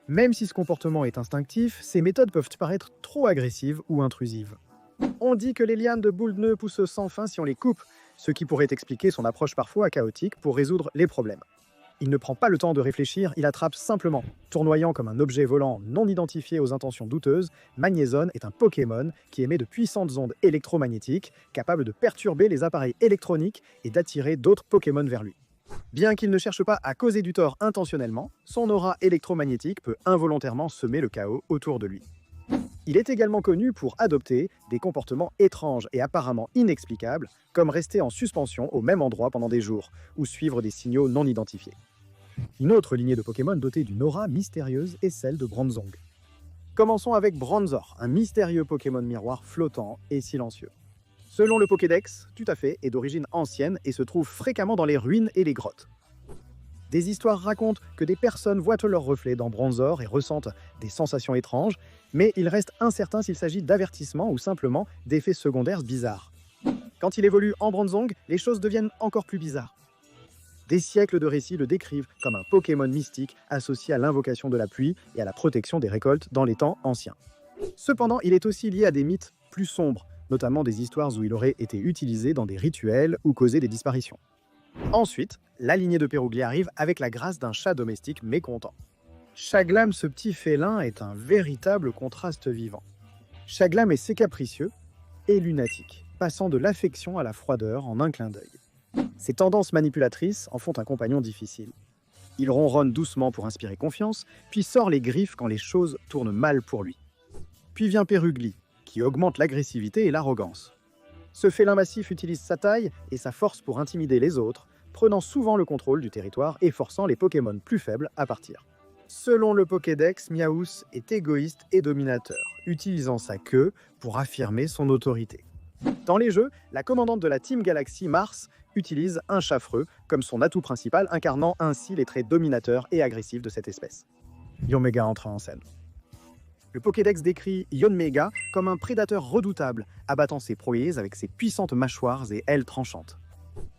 Même si ce comportement est instinctif, ses méthodes peuvent paraître trop agressives ou intrusives. On dit que les lianes de Boule de Nœud poussent sans fin si on les coupe, ce qui pourrait expliquer son approche parfois chaotique pour résoudre les problèmes. Il ne prend pas le temps de réfléchir, il attrape simplement. Tournoyant comme un objet volant non identifié aux intentions douteuses, Magnézone est un Pokémon qui émet de puissantes ondes électromagnétiques, capables de perturber les appareils électroniques et d'attirer d'autres Pokémon vers lui. Bien qu'il ne cherche pas à causer du tort intentionnellement, son aura électromagnétique peut involontairement semer le chaos autour de lui. Il est également connu pour adopter des comportements étranges et apparemment inexplicables, comme rester en suspension au même endroit pendant des jours, ou suivre des signaux non identifiés. Une autre lignée de Pokémon dotée d'une aura mystérieuse est celle de Bronzong. Commençons avec Bronzor, un mystérieux Pokémon miroir flottant et silencieux. Selon le Pokédex, tout à fait, est d'origine ancienne et se trouve fréquemment dans les ruines et les grottes. Des histoires racontent que des personnes voient leur reflet dans Bronzor et ressentent des sensations étranges, mais il reste incertain s'il s'agit d'avertissements ou simplement d'effets secondaires bizarres. Quand il évolue en Bronzong, les choses deviennent encore plus bizarres. Des siècles de récits le décrivent comme un Pokémon mystique associé à l'invocation de la pluie et à la protection des récoltes dans les temps anciens. Cependant, il est aussi lié à des mythes plus sombres, notamment des histoires où il aurait été utilisé dans des rituels ou causé des disparitions. Ensuite, la lignée de Pérugly arrive avec la grâce d'un chat domestique mécontent. Chaglam, ce petit félin, est un véritable contraste vivant. Chaglam est capricieux et lunatique, passant de l'affection à la froideur en un clin d'œil. Ses tendances manipulatrices en font un compagnon difficile. Il ronronne doucement pour inspirer confiance, puis sort les griffes quand les choses tournent mal pour lui. Puis vient Pérugly, qui augmente l'agressivité et l'arrogance. Ce félin massif utilise sa taille et sa force pour intimider les autres, prenant souvent le contrôle du territoire et forçant les Pokémon plus faibles à partir. Selon le Pokédex, Miaous est égoïste et dominateur, utilisant sa queue pour affirmer son autorité. Dans les jeux, la commandante de la Team Galaxy, Mars, utilise un Chaffreux comme son atout principal, incarnant ainsi les traits dominateurs et agressifs de cette espèce. Yanmega entre en scène. Le Pokédex décrit Yanmega comme un prédateur redoutable, abattant ses proies avec ses puissantes mâchoires et ailes tranchantes.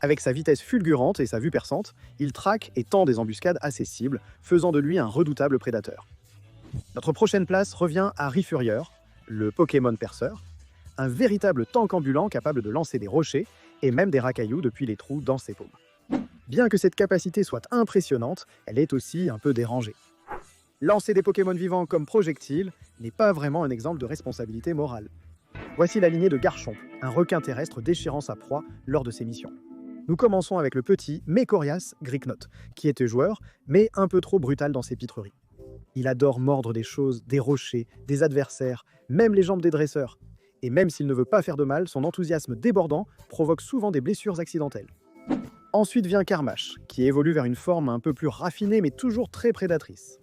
Avec sa vitesse fulgurante et sa vue perçante, il traque et tend des embuscades à ses cibles, faisant de lui un redoutable prédateur. Notre prochaine place revient à Rifurieur, le Pokémon perceur, un véritable tank ambulant capable de lancer des rochers et même des racailloux depuis les trous dans ses paumes. Bien que cette capacité soit impressionnante, elle est aussi un peu dérangée. Lancer des Pokémon vivants comme projectiles n'est pas vraiment un exemple de responsabilité morale. Voici la lignée de Garchomp, un requin terrestre déchirant sa proie lors de ses missions. Nous commençons avec le petit mais coriace Gricknot, qui était joueur, mais un peu trop brutal dans ses pitreries. Il adore mordre des choses, des rochers, des adversaires, même les jambes des dresseurs. Et même s'il ne veut pas faire de mal, son enthousiasme débordant provoque souvent des blessures accidentelles. Ensuite vient Karmash, qui évolue vers une forme un peu plus raffinée mais toujours très prédatrice.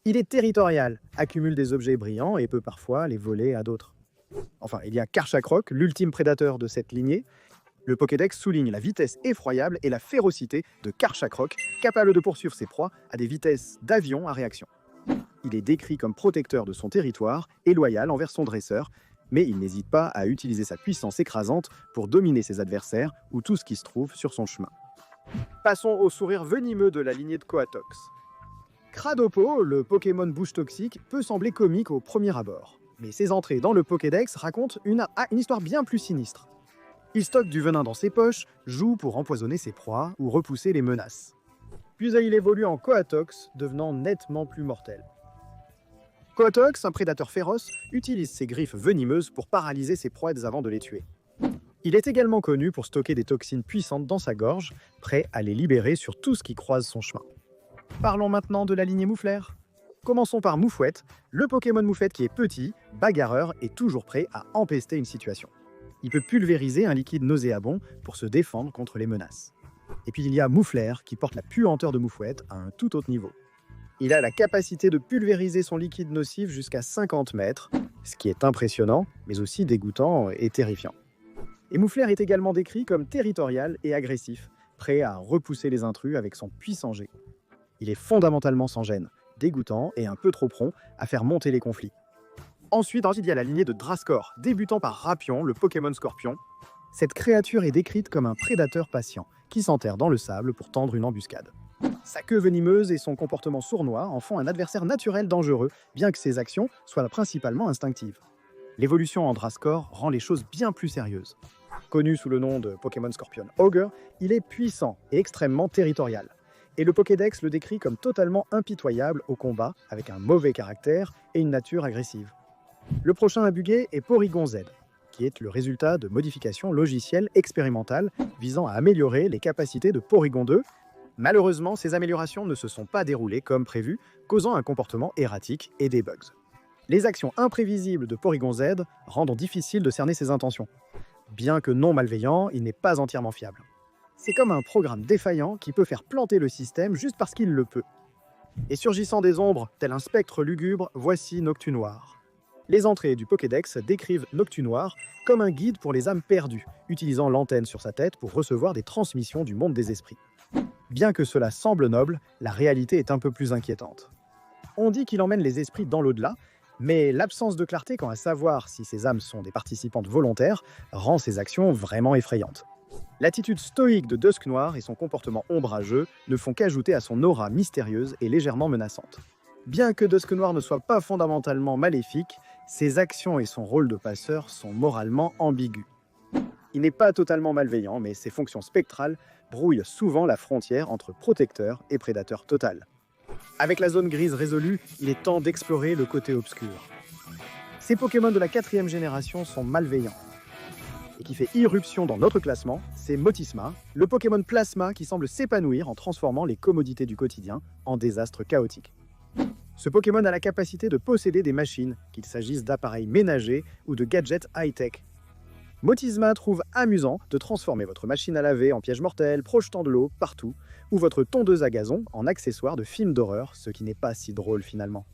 Il est territorial, accumule des objets brillants et peut parfois les voler à d'autres. Enfin, il y a Karchakrok, l'ultime prédateur de cette lignée. Le Pokédex souligne la vitesse effroyable et la férocité de Karchakrok, capable de poursuivre ses proies à des vitesses d'avion à réaction. Il est décrit comme protecteur de son territoire et loyal envers son dresseur, mais il n'hésite pas à utiliser sa puissance écrasante pour dominer ses adversaires ou tout ce qui se trouve sur son chemin. Passons au sourire venimeux de la lignée de Coatox. Cradopo, le Pokémon bouche toxique, peut sembler comique au premier abord, mais ses entrées dans le Pokédex racontent une histoire bien plus sinistre. Il stocke du venin dans ses poches, joue pour empoisonner ses proies ou repousser les menaces. Puis il évolue en Coatox, devenant nettement plus mortel. Coatox, un prédateur féroce, utilise ses griffes venimeuses pour paralyser ses proies avant de les tuer. Il est également connu pour stocker des toxines puissantes dans sa gorge, prêt à les libérer sur tout ce qui croise son chemin. Parlons maintenant de la lignée Moufleur. Commençons par Moufouette, le Pokémon Moufette qui est petit, bagarreur et toujours prêt à empester une situation. Il peut pulvériser un liquide nauséabond pour se défendre contre les menaces. Et puis il y a Mouflair qui porte la puanteur de Moufouette à un tout autre niveau. Il a la capacité de pulvériser son liquide nocif jusqu'à 50 mètres, ce qui est impressionnant, mais aussi dégoûtant et terrifiant. Et Mouflair est également décrit comme territorial et agressif, prêt à repousser les intrus avec son puissant jet. Il est fondamentalement sans gêne, dégoûtant et un peu trop prompt à faire monter les conflits. Ensuite, il y a la lignée de Drascor, débutant par Rapion, le Pokémon Scorpion. Cette créature est décrite comme un prédateur patient, qui s'enterre dans le sable pour tendre une embuscade. Sa queue venimeuse et son comportement sournois en font un adversaire naturel dangereux, bien que ses actions soient principalement instinctives. L'évolution en Drascor rend les choses bien plus sérieuses. Connu sous le nom de Pokémon Scorpion Ogre, il est puissant et extrêmement territorial. Et le Pokédex le décrit comme totalement impitoyable au combat, avec un mauvais caractère et une nature agressive. Le prochain à buguer est Porygon Z, qui est le résultat de modifications logicielles expérimentales visant à améliorer les capacités de Porygon 2. Malheureusement, ces améliorations ne se sont pas déroulées comme prévu, causant un comportement erratique et des bugs. Les actions imprévisibles de Porygon Z rendent difficile de cerner ses intentions. Bien que non malveillant, il n'est pas entièrement fiable. C'est comme un programme défaillant qui peut faire planter le système juste parce qu'il le peut. Et surgissant des ombres, tel un spectre lugubre, voici Noctunoir. Les entrées du Pokédex décrivent Noctunoir comme un guide pour les âmes perdues, utilisant l'antenne sur sa tête pour recevoir des transmissions du monde des esprits. Bien que cela semble noble, la réalité est un peu plus inquiétante. On dit qu'il emmène les esprits dans l'au-delà, mais l'absence de clarté quant à savoir si ces âmes sont des participantes volontaires rend ces actions vraiment effrayantes. L'attitude stoïque de Dusknoir et son comportement ombrageux ne font qu'ajouter à son aura mystérieuse et légèrement menaçante. Bien que Dusknoir ne soit pas fondamentalement maléfique, ses actions et son rôle de passeur sont moralement ambigus. Il n'est pas totalement malveillant, mais ses fonctions spectrales brouillent souvent la frontière entre protecteur et prédateur total. Avec la zone grise résolue, il est temps d'explorer le côté obscur. Ces Pokémon de la 4e génération sont malveillants. Et qui fait irruption dans notre classement, c'est Motisma, le Pokémon Plasma qui semble s'épanouir en transformant les commodités du quotidien en désastres chaotiques. Ce Pokémon a la capacité de posséder des machines, qu'il s'agisse d'appareils ménagers ou de gadgets high-tech. Motisma trouve amusant de transformer votre machine à laver en piège mortel, projetant de l'eau partout, ou votre tondeuse à gazon en accessoire de film d'horreur, ce qui n'est pas si drôle finalement.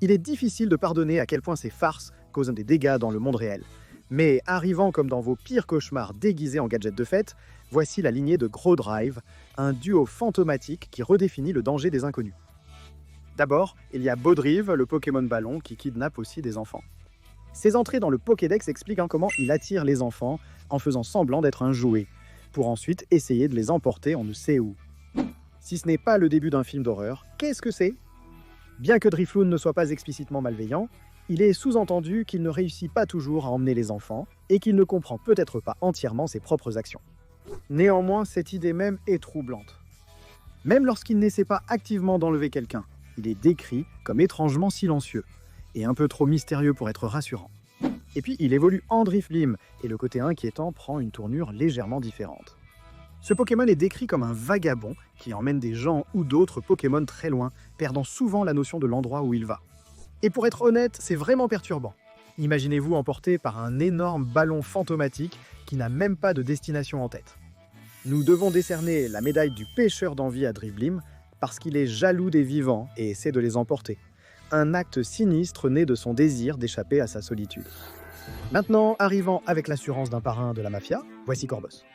Il est difficile de pardonner à quel point ces farces causent des dégâts dans le monde réel. Mais arrivant comme dans vos pires cauchemars déguisés en gadgets de fête, voici la lignée de Gros Drive, un duo fantomatique qui redéfinit le danger des inconnus. D'abord, il y a Baudrive, le Pokémon ballon, qui kidnappe aussi des enfants. Ses entrées dans le Pokédex expliquent comment il attire les enfants en faisant semblant d'être un jouet, pour ensuite essayer de les emporter on ne sait où. Si ce n'est pas le début d'un film d'horreur, qu'est-ce que c'est? Bien que Drifloon ne soit pas explicitement malveillant, il est sous-entendu qu'il ne réussit pas toujours à emmener les enfants et qu'il ne comprend peut-être pas entièrement ses propres actions. Néanmoins, cette idée même est troublante. Même lorsqu'il n'essaie pas activement d'enlever quelqu'un, il est décrit comme étrangement silencieux et un peu trop mystérieux pour être rassurant. Et puis, il évolue en Drifblim et le côté inquiétant prend une tournure légèrement différente. Ce Pokémon est décrit comme un vagabond qui emmène des gens ou d'autres Pokémon très loin, perdant souvent la notion de l'endroit où il va. Et pour être honnête, c'est vraiment perturbant. Imaginez-vous emporté par un énorme ballon fantomatique qui n'a même pas de destination en tête. Nous devons décerner la médaille du pêcheur d'envie à Drifblim parce qu'il est jaloux des vivants et essaie de les emporter. Un acte sinistre né de son désir d'échapper à sa solitude. Maintenant, arrivant avec l'assurance d'un parrain de la mafia, voici Corboss.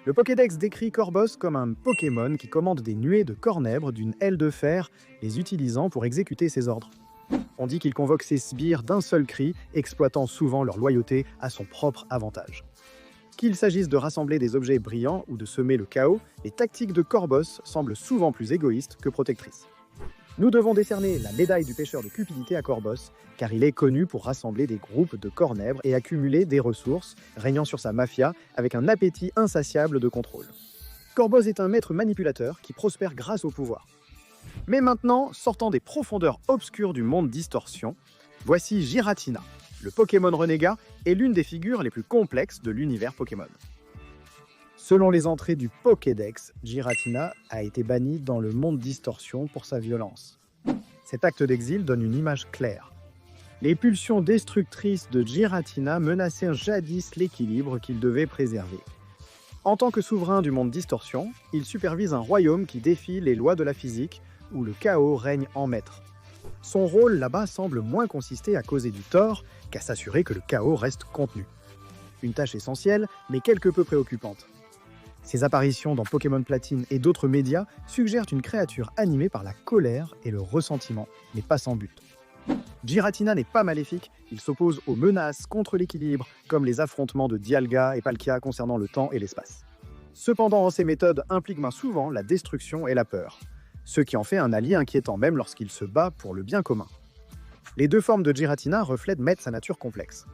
Le Pokédex décrit Corboss comme un Pokémon qui commande des nuées de cornèbres d'une aile de fer, les utilisant pour exécuter ses ordres. On dit qu'il convoque ses sbires d'un seul cri, exploitant souvent leur loyauté à son propre avantage. Qu'il s'agisse de rassembler des objets brillants ou de semer le chaos, les tactiques de Corboss semblent souvent plus égoïstes que protectrices. Nous devons décerner la médaille du pêcheur de cupidité à Corboss, car il est connu pour rassembler des groupes de cornèbres et accumuler des ressources, régnant sur sa mafia avec un appétit insatiable de contrôle. Corboss est un maître manipulateur qui prospère grâce au pouvoir. Mais maintenant, sortant des profondeurs obscures du monde Distorsion, voici Giratina. Le Pokémon renégat est l'une des figures les plus complexes de l'univers Pokémon. Selon les entrées du Pokédex, Giratina a été banni dans le monde Distorsion pour sa violence. Cet acte d'exil donne une image claire. Les pulsions destructrices de Giratina menaçaient jadis l'équilibre qu'il devait préserver. En tant que souverain du monde Distorsion, il supervise un royaume qui défie les lois de la physique, où le chaos règne en maître. Son rôle là-bas semble moins consister à causer du tort qu'à s'assurer que le chaos reste contenu. Une tâche essentielle, mais quelque peu préoccupante. Ses apparitions dans Pokémon Platine et d'autres médias suggèrent une créature animée par la colère et le ressentiment, mais pas sans but. Giratina n'est pas maléfique, il s'oppose aux menaces contre l'équilibre, comme les affrontements de Dialga et Palkia concernant le temps et l'espace. Cependant, ses méthodes impliquent bien souvent la destruction et la peur, ce qui en fait un allié inquiétant même lorsqu'il se bat pour le bien commun. Les deux formes de Giratina reflètent sa nature complexe.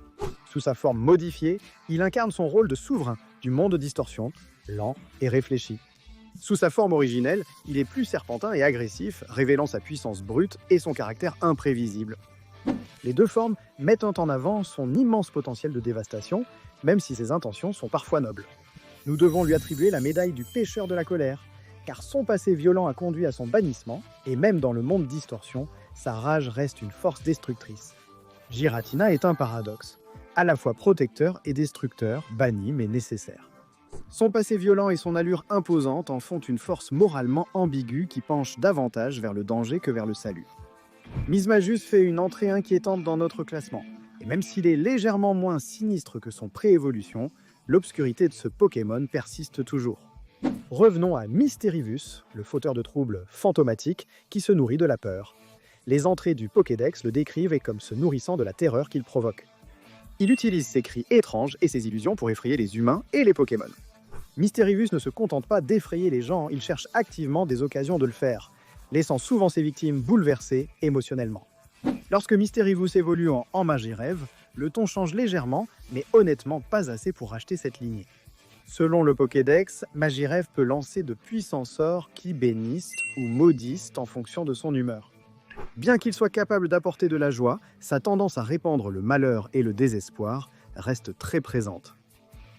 Sous sa forme modifiée, il incarne son rôle de souverain du monde Distorsion, lent et réfléchi. Sous sa forme originelle, il est plus serpentin et agressif, révélant sa puissance brute et son caractère imprévisible. Les deux formes mettent en avant son immense potentiel de dévastation, même si ses intentions sont parfois nobles. Nous devons lui attribuer la médaille du pêcheur de la colère, car son passé violent a conduit à son bannissement, et même dans le monde Distorsion, sa rage reste une force destructrice. Giratina est un paradoxe, à la fois protecteur et destructeur, banni mais nécessaire. Son passé violent et son allure imposante en font une force moralement ambiguë qui penche davantage vers le danger que vers le salut. Mismagius fait une entrée inquiétante dans notre classement, et même s'il est légèrement moins sinistre que son pré-évolution, l'obscurité de ce Pokémon persiste toujours. Revenons à Mysterivus, le fauteur de troubles fantomatique qui se nourrit de la peur. Les entrées du Pokédex le décrivent comme se nourrissant de la terreur qu'il provoque. Il utilise ses cris étranges et ses illusions pour effrayer les humains et les Pokémon. Mysterivus ne se contente pas d'effrayer les gens, il cherche activement des occasions de le faire, laissant souvent ses victimes bouleversées émotionnellement. Lorsque Mysterivus évolue en Magirève, le ton change légèrement, mais honnêtement pas assez pour racheter cette lignée. Selon le Pokédex, Magirève peut lancer de puissants sorts qui bénissent ou maudissent en fonction de son humeur. Bien qu'il soit capable d'apporter de la joie, sa tendance à répandre le malheur et le désespoir reste très présente.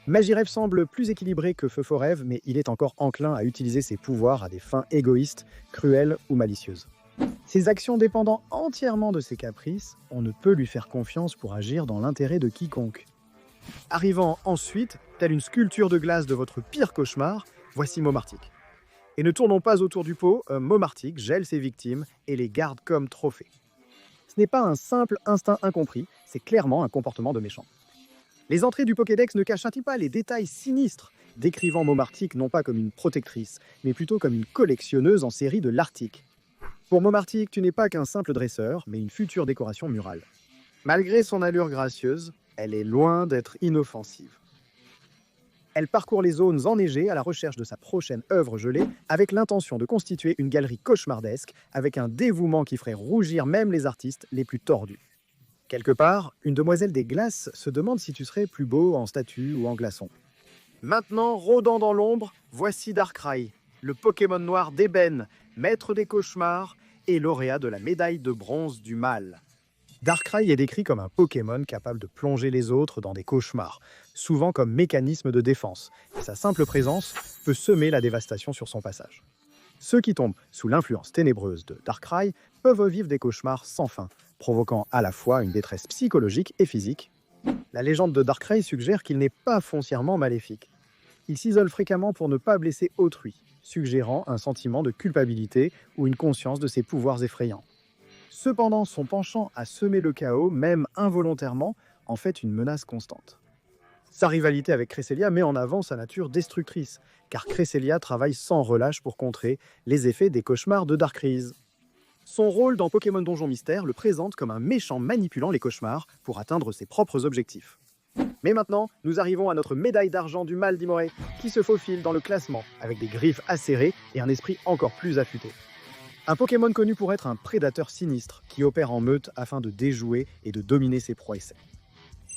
Magirève semble plus équilibré que Feu-Forêve, mais il est encore enclin à utiliser ses pouvoirs à des fins égoïstes, cruelles ou malicieuses. Ses actions dépendant entièrement de ses caprices, on ne peut lui faire confiance pour agir dans l'intérêt de quiconque. Arrivant ensuite, telle une sculpture de glace de votre pire cauchemar, voici Momartic. Et ne tournons pas autour du pot, Momartic gèle ses victimes et les garde comme trophées. Ce n'est pas un simple instinct incompris, c'est clairement un comportement de méchant. Les entrées du Pokédex ne cachent-ils pas les détails sinistres, décrivant Momartic non pas comme une protectrice, mais plutôt comme une collectionneuse en série de l'Arctique. Pour Momartic, tu n'es pas qu'un simple dresseur, mais une future décoration murale. Malgré son allure gracieuse, elle est loin d'être inoffensive. Elle parcourt les zones enneigées à la recherche de sa prochaine œuvre gelée, avec l'intention de constituer une galerie cauchemardesque, avec un dévouement qui ferait rougir même les artistes les plus tordus. Quelque part, une demoiselle des glaces se demande si tu serais plus beau en statue ou en glaçon. Maintenant, rôdant dans l'ombre, voici Darkrai, le Pokémon noir d'ébène, maître des cauchemars et lauréat de la médaille de bronze du mal. Darkrai est décrit comme un Pokémon capable de plonger les autres dans des cauchemars, souvent comme mécanisme de défense, et sa simple présence peut semer la dévastation sur son passage. Ceux qui tombent sous l'influence ténébreuse de Darkrai peuvent vivre des cauchemars sans fin, provoquant à la fois une détresse psychologique et physique. La légende de Darkrai suggère qu'il n'est pas foncièrement maléfique. Il s'isole fréquemment pour ne pas blesser autrui, suggérant un sentiment de culpabilité ou une conscience de ses pouvoirs effrayants. Cependant, son penchant à semer le chaos, même involontairement, en fait une menace constante. Sa rivalité avec Cresselia met en avant sa nature destructrice, car Cresselia travaille sans relâche pour contrer les effets des cauchemars de Darkrai. Son rôle dans Pokémon Donjon Mystère le présente comme un méchant manipulant les cauchemars pour atteindre ses propres objectifs. Mais maintenant, nous arrivons à notre médaille d'argent du mal d'Imoré, qui se faufile dans le classement, avec des griffes acérées et un esprit encore plus affûté. Un Pokémon connu pour être un prédateur sinistre, qui opère en meute afin de déjouer et de dominer ses proies.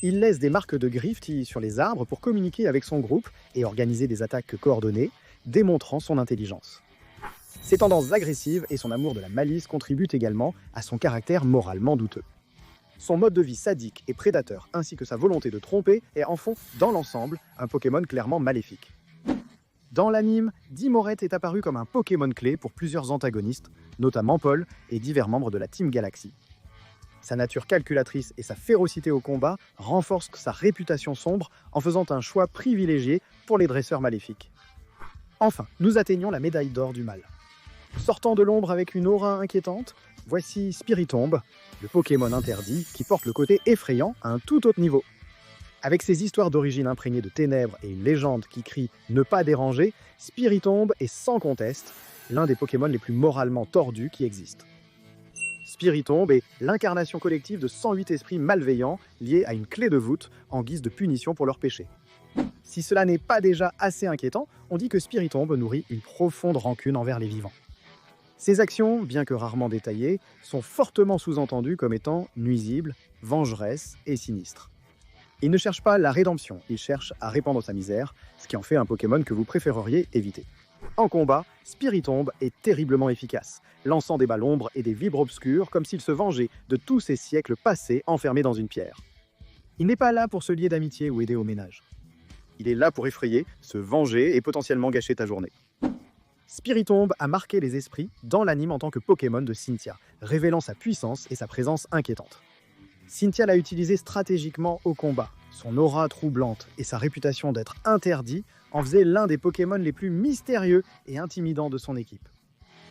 Il laisse des marques de griffes sur les arbres pour communiquer avec son groupe et organiser des attaques coordonnées, démontrant son intelligence. Ses tendances agressives et son amour de la malice contribuent également à son caractère moralement douteux. Son mode de vie sadique et prédateur, ainsi que sa volonté de tromper, en font, dans l'ensemble, un Pokémon clairement maléfique. Dans l'anime, Dimorette est apparu comme un Pokémon clé pour plusieurs antagonistes, notamment Paul et divers membres de la Team Galaxy. Sa nature calculatrice et sa férocité au combat renforcent sa réputation sombre en faisant un choix privilégié pour les dresseurs maléfiques. Enfin, nous atteignons la médaille d'or du mal. Sortant de l'ombre avec une aura inquiétante, voici Spiritomb, le Pokémon interdit qui porte le côté effrayant à un tout autre niveau. Avec ses histoires d'origine imprégnées de ténèbres et une légende qui crie « Ne pas déranger », Spiritomb est sans conteste l'un des Pokémon les plus moralement tordus qui existent. Spiritomb est l'incarnation collective de 108 esprits malveillants liés à une clé de voûte en guise de punition pour leurs péchés. Si cela n'est pas déjà assez inquiétant, on dit que Spiritomb nourrit une profonde rancune envers les vivants. Ses actions, bien que rarement détaillées, sont fortement sous-entendues comme étant nuisibles, vengeresses et sinistres. Il ne cherche pas la rédemption, il cherche à répandre sa misère, ce qui en fait un Pokémon que vous préféreriez éviter. En combat, Spiritomb est terriblement efficace, lançant des balles ombres et des vibres obscures comme s'il se vengeait de tous ces siècles passés enfermés dans une pierre. Il n'est pas là pour se lier d'amitié ou aider au ménage. Il est là pour effrayer, se venger et potentiellement gâcher ta journée. Spiritomb a marqué les esprits dans l'anime en tant que Pokémon de Cynthia, révélant sa puissance et sa présence inquiétante. Cynthia l'a utilisé stratégiquement au combat. Son aura troublante et sa réputation d'être interdit en faisaient l'un des Pokémon les plus mystérieux et intimidants de son équipe.